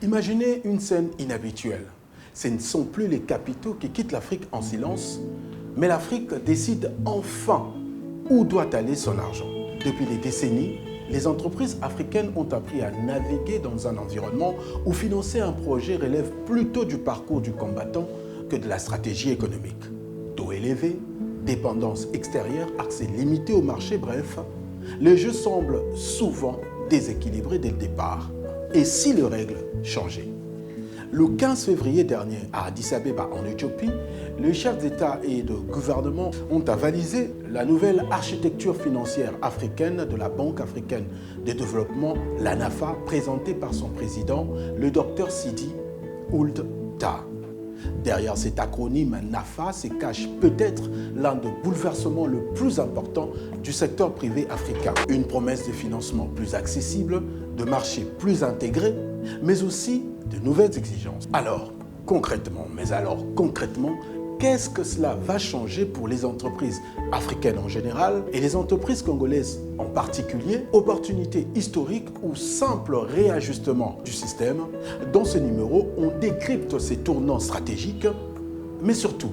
Imaginez une scène inhabituelle. Ce ne sont plus les capitaux qui quittent l'Afrique en silence, mais l'Afrique décide enfin où doit aller son argent. Depuis des décennies, les entreprises africaines ont appris à naviguer dans un environnement où financer un projet relève plutôt du parcours du combattant que de la stratégie économique. Taux élevés, dépendance extérieure, accès limité au marché, bref, le jeu semble souvent déséquilibré dès le départ. Et si les règles changeaient? Le 15 février dernier, à Addis Abeba, en Éthiopie, les chefs d'État et de gouvernement ont avalisé la nouvelle architecture financière africaine de la Banque africaine de développement, la NAFA, présentée par son président, le Dr Sidi Ould Tah. Derrière cet acronyme NAFA se cache peut-être l'un des bouleversements le plus important du secteur privé africain. Une promesse de financement plus accessible, de marchés plus intégrés, mais aussi de nouvelles exigences. Alors concrètement, qu'est-ce que cela va changer pour les entreprises africaines en général et les entreprises congolaises en particulier? Opportunité historique ou simple réajustement du système? Dans ce numéro, on décrypte ces tournants stratégiques, mais surtout,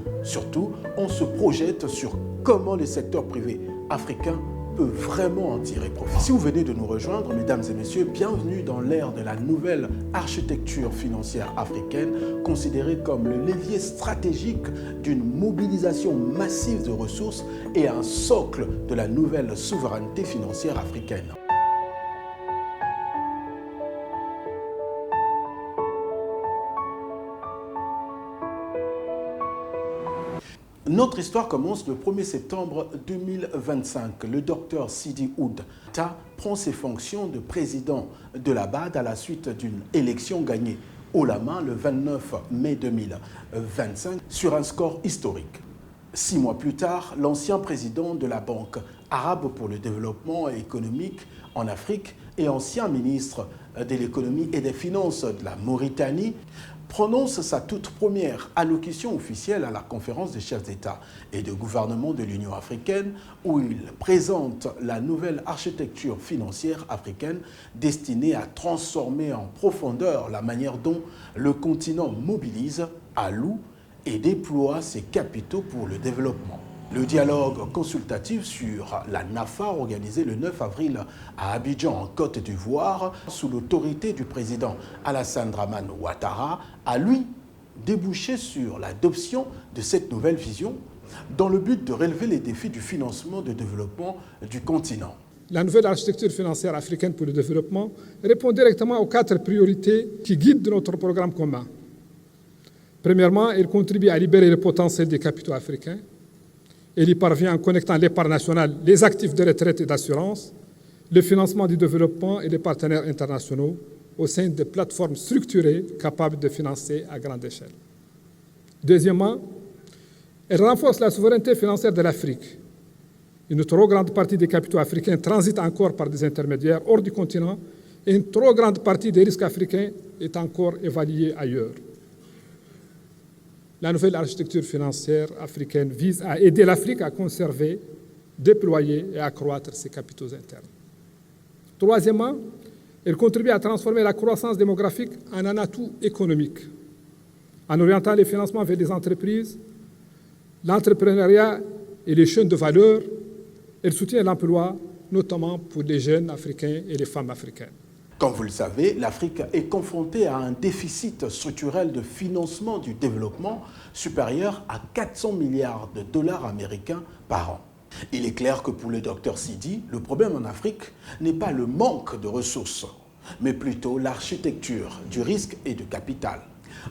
on se projette sur comment le secteur privé africain peut vraiment en tirer profit. Si vous venez de nous rejoindre, mesdames et messieurs, bienvenue dans l'ère de la nouvelle architecture financière africaine, considérée comme le levier stratégique d'une mobilisation massive de ressources et un socle de la nouvelle souveraineté financière africaine. Notre histoire commence le 1er septembre 2025. Le docteur Sidi Ould Tah prend ses fonctions de président de la BAD à la suite d'une élection gagnée haut la main le 29 mai 2025 sur un score historique. 6 mois plus tard, l'ancien président de la Banque arabe pour le développement économique en Afrique et ancien ministre de l'économie et des finances de la Mauritanie prononce sa toute première allocution officielle à la conférence des chefs d'État et de gouvernement de l'Union africaine où il présente la nouvelle architecture financière africaine destinée à transformer en profondeur la manière dont le continent mobilise, alloue et déploie ses capitaux pour le développement. Le dialogue consultatif sur la NAFA, organisé le 9 avril à Abidjan, en Côte d'Ivoire, sous l'autorité du président Alassane Dramane Ouattara, a lui débouché sur l'adoption de cette nouvelle vision dans le but de relever les défis du financement de développement du continent. La nouvelle architecture financière africaine pour le développement répond directement aux 4 priorités qui guident notre programme commun. Premièrement, elle contribue à libérer le potentiel des capitaux africains. Elle y parvient en connectant l'épargne nationale, les actifs de retraite et d'assurance, le financement du développement et les partenaires internationaux au sein de plateformes structurées capables de financer à grande échelle. Deuxièmement, elle renforce la souveraineté financière de l'Afrique. Une trop grande partie des capitaux africains transitent encore par des intermédiaires hors du continent et une trop grande partie des risques africains est encore évaluée ailleurs. La nouvelle architecture financière africaine vise à aider l'Afrique à conserver, déployer et accroître ses capitaux internes. Troisièmement, elle contribue à transformer la croissance démographique en un atout économique, en orientant les financements vers les entreprises, l'entrepreneuriat et les chaînes de valeur. Elle soutient l'emploi, notamment pour les jeunes africains et les femmes africaines. Comme vous le savez, l'Afrique est confrontée à un déficit structurel de financement du développement supérieur à 400 milliards de dollars américains par an. Il est clair que pour le docteur Sidi, le problème en Afrique n'est pas le manque de ressources, mais plutôt l'architecture du risque et du capital.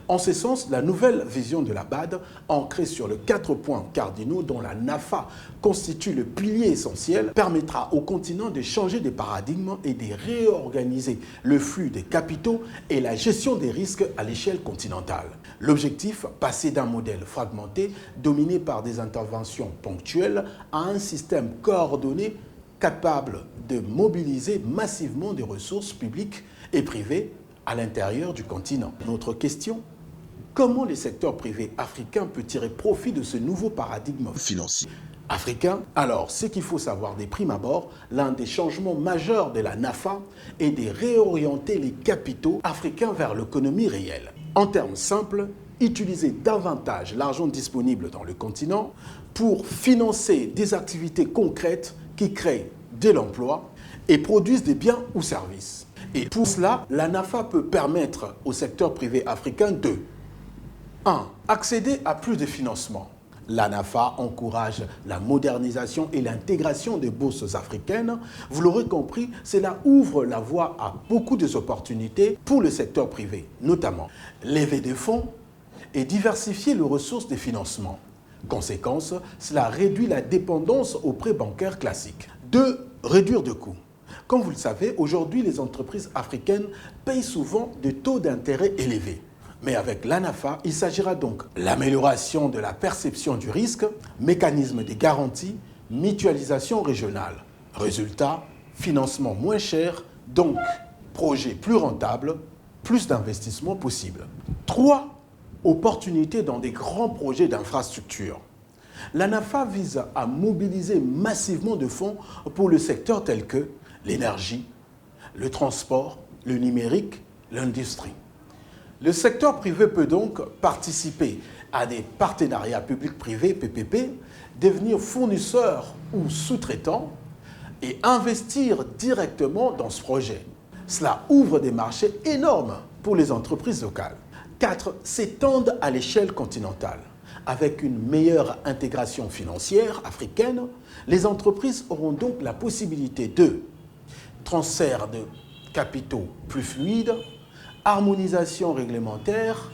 En ce sens, la nouvelle vision de la BAD, ancrée sur les 4 points cardinaux dont la NAFA constitue le pilier essentiel, permettra au continent de changer de paradigme et de réorganiser le flux des capitaux et la gestion des risques à l'échelle continentale. L'objectif, passer d'un modèle fragmenté, dominé par des interventions ponctuelles, à un système coordonné capable de mobiliser massivement des ressources publiques et privées à l'intérieur du continent. Notre question, Comment le secteur privé africain peut tirer profit de ce nouveau paradigme financier africain? Alors, ce qu'il faut savoir des primes abord, l'un des changements majeurs de la NAFA est de réorienter les capitaux africains vers l'économie réelle. En termes simples, utiliser davantage l'argent disponible dans le continent pour financer des activités concrètes qui créent de l'emploi et produisent des biens ou services. Et pour cela, la NAFA peut permettre au secteur privé africain de 1. Accéder à plus de financement. La NAFA encourage la modernisation et l'intégration des bourses africaines. Vous l'aurez compris, cela ouvre la voie à beaucoup d'opportunités pour le secteur privé, notamment lever des fonds et diversifier les ressources de financement. Conséquence, cela réduit la dépendance aux prêts bancaires classiques. 2. Réduire de coûts. Comme vous le savez, aujourd'hui, les entreprises africaines payent souvent des taux d'intérêt élevés. Mais avec l'ANAFA, il s'agira donc de l'amélioration de la perception du risque, mécanisme de garantie, mutualisation régionale. Résultat, financement moins cher, donc projet plus rentable, plus d'investissements possibles. 3. Opportunités dans des grands projets d'infrastructure. L'ANAFA vise à mobiliser massivement de fonds pour le secteur tel que l'énergie, le transport, le numérique, l'industrie. Le secteur privé peut donc participer à des partenariats publics-privés, PPP, devenir fournisseur ou sous-traitant et investir directement dans ce projet. Cela ouvre des marchés énormes pour les entreprises locales. 4. S'étendre à l'échelle continentale. Avec une meilleure intégration financière africaine, les entreprises auront donc la possibilité de transfert de capitaux plus fluides, harmonisation réglementaire,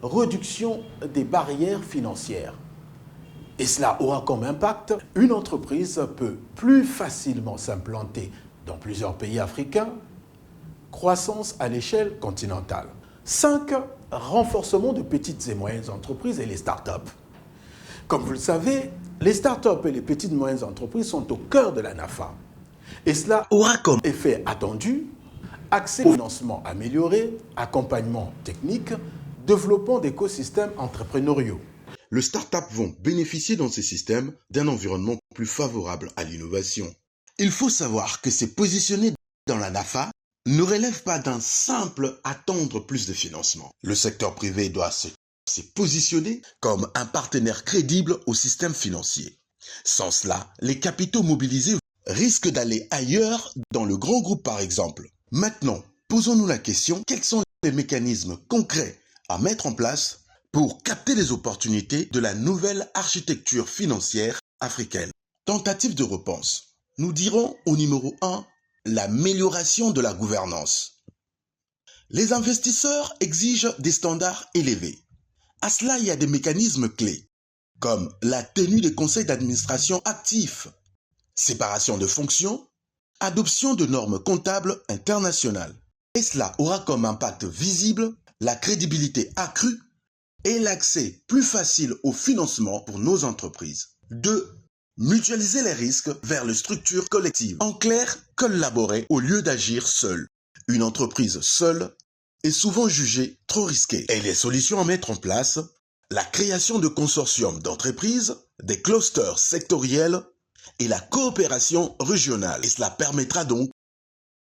réduction des barrières financières. Et cela aura comme impact, une entreprise peut plus facilement s'implanter dans plusieurs pays africains, croissance à l'échelle continentale. 5. Renforcement de petites et moyennes entreprises et les startups. Comme vous le savez, les startups et les petites et moyennes entreprises sont au cœur de la NAFA. Et cela aura comme effet attendu accès au financement amélioré, accompagnement technique, développement d'écosystèmes entrepreneuriaux. Les startups vont bénéficier dans ces systèmes d'un environnement plus favorable à l'innovation. Il faut savoir que se positionner dans la NAFA ne relève pas d'un simple attendre plus de financement. Le secteur privé doit se positionner comme un partenaire crédible au système financier. Sans cela, les capitaux mobilisés risquent d'aller ailleurs dans le grand groupe par exemple. Maintenant, posons-nous la question, quels sont les mécanismes concrets à mettre en place pour capter les opportunités de la nouvelle architecture financière africaine? Tentative de réponse. Nous dirons au numéro 1, l'amélioration de la gouvernance. Les investisseurs exigent des standards élevés. À cela, il y a des mécanismes clés, comme la tenue des conseils d'administration actifs, séparation de fonctions, adoption de normes comptables internationales. Et cela aura comme impact visible la crédibilité accrue et l'accès plus facile au financement pour nos entreprises. 2. Mutualiser les risques vers les structures collectives. En clair, collaborer au lieu d'agir seul. Une entreprise seule est souvent jugée trop risquée. Et les solutions à mettre en place, la création de consortiums d'entreprises, des clusters sectoriels et la coopération régionale. Et cela permettra donc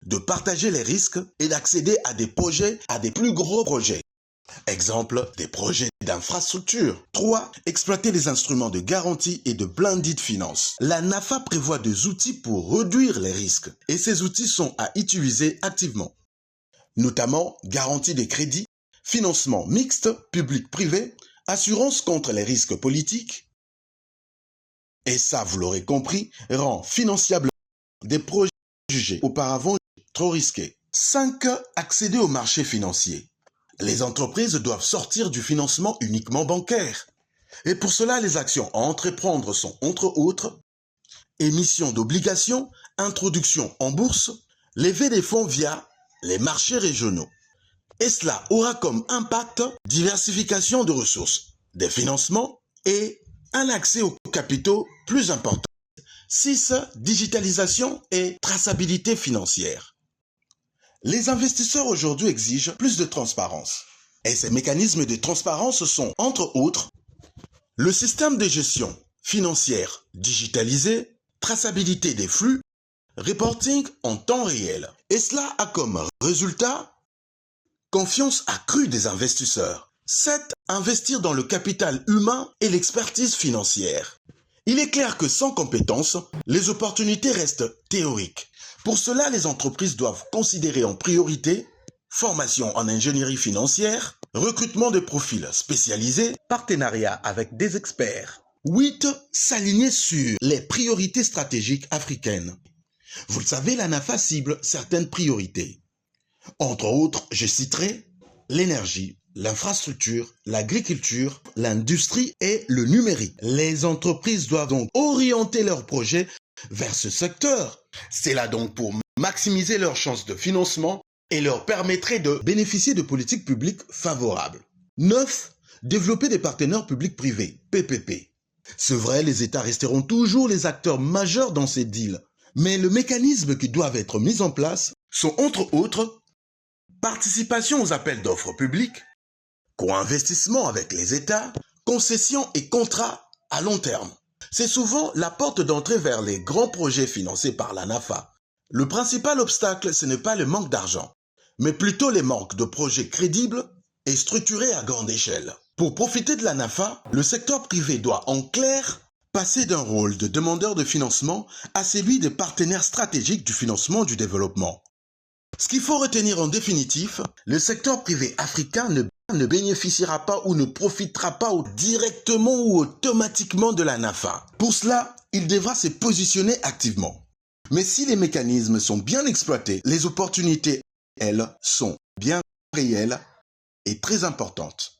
de partager les risques et d'accéder à des projets, à des plus gros projets. Exemple, des projets d'infrastructure. 3. Exploiter les instruments de garantie et de blended finance. La NAFA prévoit des outils pour réduire les risques et ces outils sont à utiliser activement. Notamment garantie des crédits, financement mixte, public-privé, assurance contre les risques politiques. Et ça, vous l'aurez compris, rend financiable des projets jugés auparavant trop risqués. 5. Accéder au marché financier. Les entreprises doivent sortir du financement uniquement bancaire. Et pour cela, les actions à entreprendre sont, entre autres, émission d'obligations, introduction en bourse, levée des fonds via les marchés régionaux. Et cela aura comme impact diversification de ressources, des financements et un accès aux capitaux plus important. 6. Digitalisation et traçabilité financière. Les investisseurs aujourd'hui exigent plus de transparence. Et ces mécanismes de transparence sont, entre autres, le système de gestion financière digitalisé, traçabilité des flux, reporting en temps réel. Et cela a comme résultat confiance accrue des investisseurs. 7. Investir dans le capital humain et l'expertise financière. Il est clair que sans compétences, les opportunités restent théoriques. Pour cela, les entreprises doivent considérer en priorité formation en ingénierie financière, recrutement de profils spécialisés, partenariat avec des experts. 8. S'aligner sur les priorités stratégiques africaines. Vous le savez, la NAFA cible certaines priorités. Entre autres, je citerai l'énergie, l'infrastructure, l'agriculture, l'industrie et le numérique. Les entreprises doivent donc orienter leurs projets vers ce secteur. C'est là donc pour maximiser leurs chances de financement et leur permettrait de bénéficier de politiques publiques favorables. 9. Développer des partenaires publics-privés, PPP. C'est vrai, les États resteront toujours les acteurs majeurs dans ces deals, mais les mécanismes qui doivent être mis en place sont entre autres participation aux appels d'offres publics, co-investissement avec les États, concessions et contrats à long terme. C'est souvent la porte d'entrée vers les grands projets financés par la NAFA. Le principal obstacle, ce n'est pas le manque d'argent, mais plutôt les manques de projets crédibles et structurés à grande échelle. Pour profiter de la NAFA, le secteur privé doit en clair passer d'un rôle de demandeur de financement à celui de partenaire stratégique du financement du développement. Ce qu'il faut retenir en définitif, le secteur privé africain ne bénéficiera pas ou ne profitera pas directement ou automatiquement de la NAFA. Pour cela, il devra se positionner activement. Mais si les mécanismes sont bien exploités, les opportunités, elles, sont bien réelles et très importantes.